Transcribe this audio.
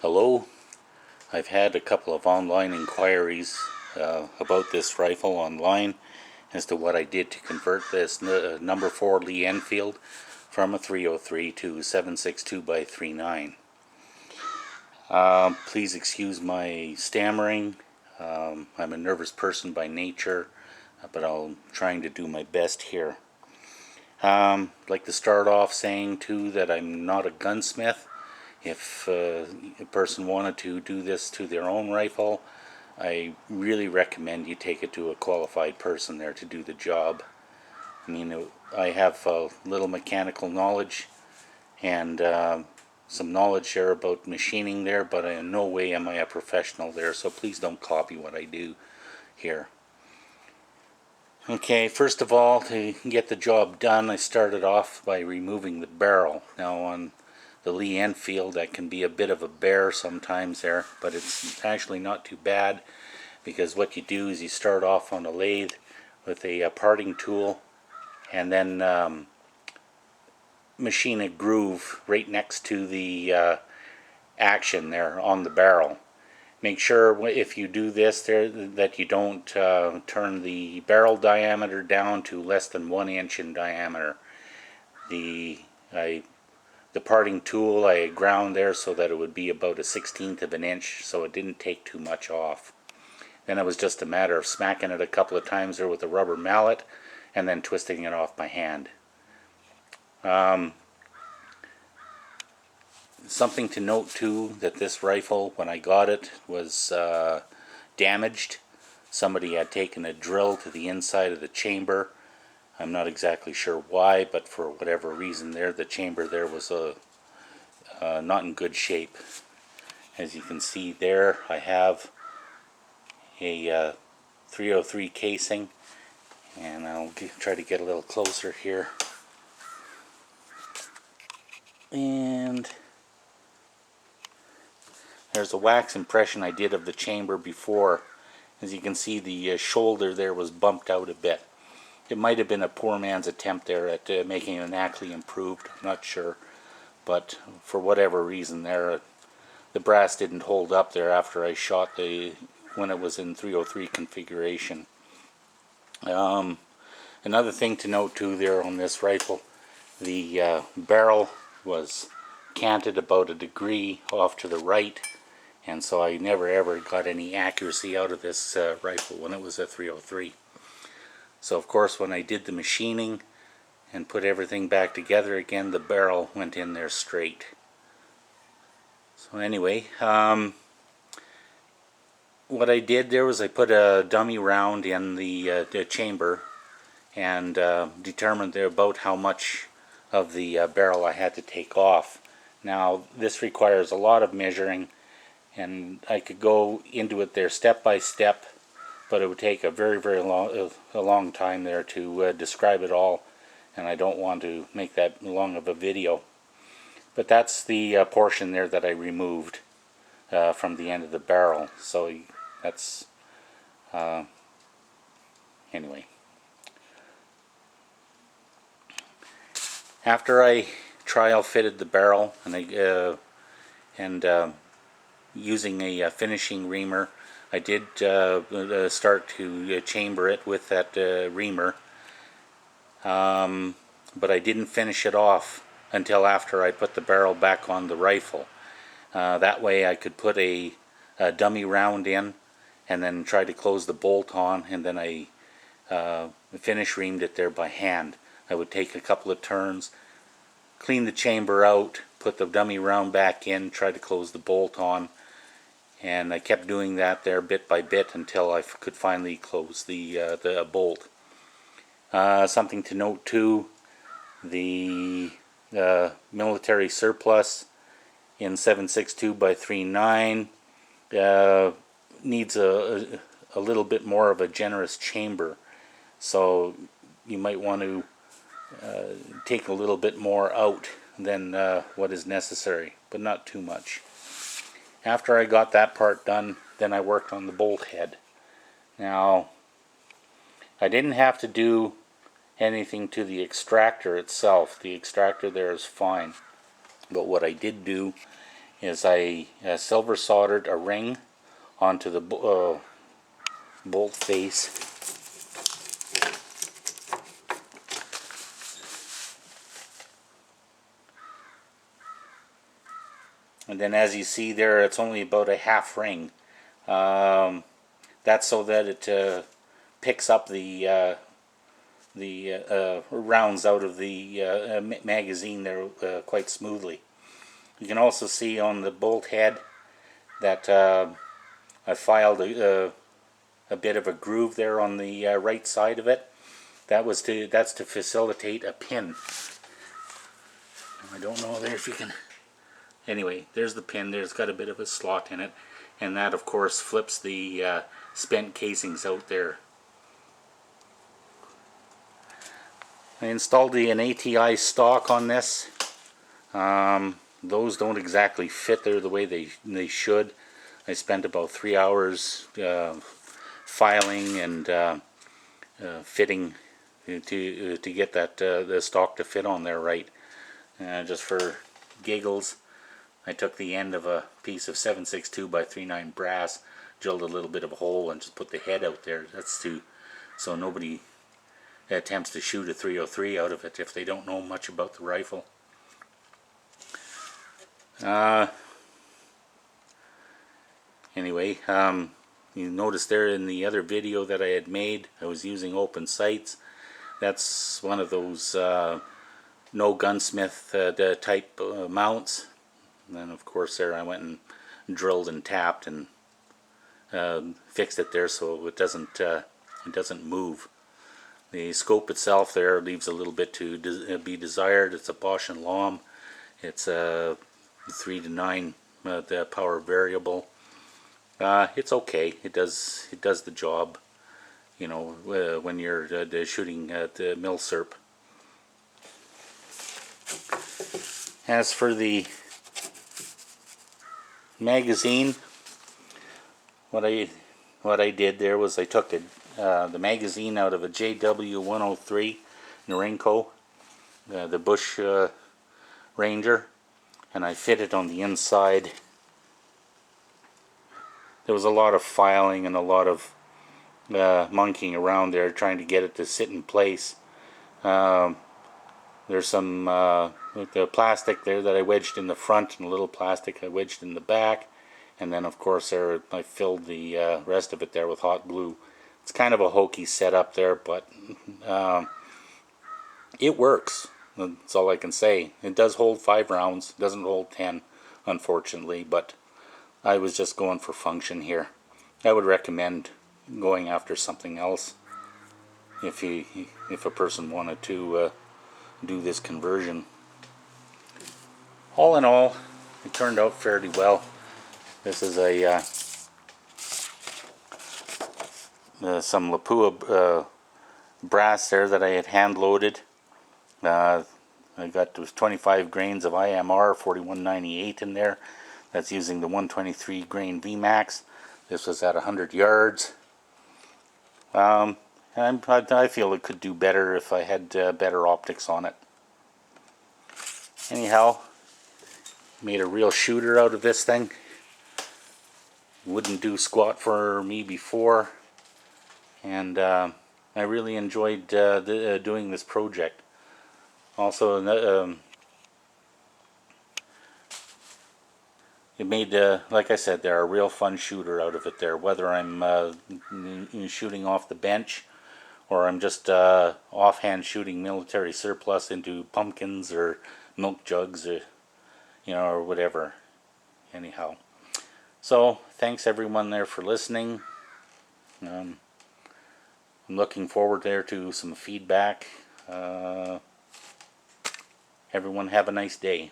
Hello, I've had a couple of online inquiries about this rifle online as to what I did to convert this number 4 Lee Enfield from a 303 to 7.62 by 3.9. Please excuse my stammering. I'm a nervous person by nature, but I'm trying to do my best here. I'd like to start off saying too that I'm not a gunsmith. If a person wanted to do this to their own rifle, I really recommend you take it to a qualified person there to do the job. I mean, I have a little mechanical knowledge and some knowledge there about machining there, but in no way am I a professional there, so please don't copy what I do here. Okay, first of all, to get the job done, I started off by removing the barrel. Now on the Lee Enfield, that can be a bit of a bear sometimes there, but it's actually not too bad, because what you do is you start off on a lathe with a parting tool and then machine a groove right next to the action there on the barrel. Make sure if you do this there that you don't turn the barrel diameter down to less than 1 inch in diameter. The parting tool I ground there so that it would be about a 1/16 of an inch, so it didn't take too much off. Then it was just a matter of smacking it a couple of times there with a rubber mallet and then twisting it off by hand. Something to note too, that this rifle, when I got it, was damaged. Somebody had taken a drill to the inside of the chamber. I'm not exactly sure why, but for whatever reason there, the chamber there was not in good shape. As you can see there, I have a 303 casing, and I'll try to get a little closer here. And there's a wax impression I did of the chamber before. As you can see, the shoulder there was bumped out a bit. It might have been a poor man's attempt there at making it actually improved, I'm not sure. But for whatever reason there, the brass didn't hold up there after I shot when it was in 303 configuration. Another thing to note too there on this rifle, the barrel was canted about a degree off to the right, and so I never ever got any accuracy out of this rifle when it was a 303. So of course when I did the machining and put everything back together again, the barrel went in there straight. So anyway, what I did there was I put a dummy round in the chamber and determined there about how much of the barrel I had to take off. Now this requires a lot of measuring, and I could go into it there step by step, but it would take a very long time there to describe it all, and I don't want to make that long of a video. But that's the portion there that I removed from the end of the barrel. So that's anyway. After I trial fitted the barrel and using a finishing reamer, I did start to chamber it with that reamer, but I didn't finish it off until after I put the barrel back on the rifle. That way I could put a dummy round in and then try to close the bolt on, and then I finish reamed it there by hand. I would take a couple of turns, clean the chamber out, put the dummy round back in, try to close the bolt on, and I kept doing that there bit by bit until I could finally close the bolt. Something to note too, the military surplus in 7.62 by 3.9 needs a little bit more of a generous chamber, so you might want to take a little bit more out than what is necessary, but not too much. After I got that part done, then I worked on the bolt head. Now, I didn't have to do anything to the extractor itself. The extractor there is fine. But what I did do is I silver soldered a ring onto the bolt face. And then as you see there, it's only about a half ring. That's so that it picks up the rounds out of the magazine there quite smoothly. You can also see on the bolt head that I filed a bit of a groove there on the right side of it. That's to facilitate a pin. I don't know there if you can. Anyway, there's the pin. There's got a bit of a slot in it, and that of course flips the spent casings out there. I installed an ATI stock on this. Those don't exactly fit there the way they should. I spent about 3 hours filing and fitting to get that the stock to fit on there right. Just for giggles, I took the end of a piece of 762 by 39 brass, drilled a little bit of a hole, and just put the head out there. That's so nobody attempts to shoot a 303 out of it if they don't know much about the rifle. Anyway, you notice there in the other video that I had made, I was using open sights. That's one of those no gunsmith type mounts. And then of course there I went and drilled and tapped and fixed it there so it doesn't move. The scope itself there leaves a little bit to be desired. It's a Bosch and Lomb. It's a 3 to 9 the power variable. It's okay. It does the job. You know, when you're shooting at the milsurp. As for the magazine, what I did there was I took the magazine out of a JW 103 Norinco, the Bush Ranger, and I fit it on the inside. There was a lot of filing and a lot of monkeying around there trying to get it to sit in place. There's some the plastic there that I wedged in the front, and a little plastic I wedged in the back, and then of course there I filled the rest of it there with hot glue. It's kind of a hokey setup there, but it works. That's all I can say. It does hold 5 rounds. It doesn't hold 10, unfortunately, but I was just going for function here. I would recommend going after something else if a person wanted to do this conversion. All in all, it turned out fairly well. This is some Lapua brass there that I had hand loaded. I got 25 grains of IMR 4198 in there. That's using the 123 grain VMAX. This was at 100 yards. I feel it could do better if I had better optics on it. Anyhow, made a real shooter out of this thing. Wouldn't do squat for me before, and I really enjoyed doing this project. Also, it made, like I said, a real fun shooter out of it there, whether I'm shooting off the bench or I'm just offhand shooting military surplus into pumpkins or milk jugs, or or whatever. Anyhow, so thanks everyone there for listening. I'm looking forward there to some feedback. Everyone have a nice day.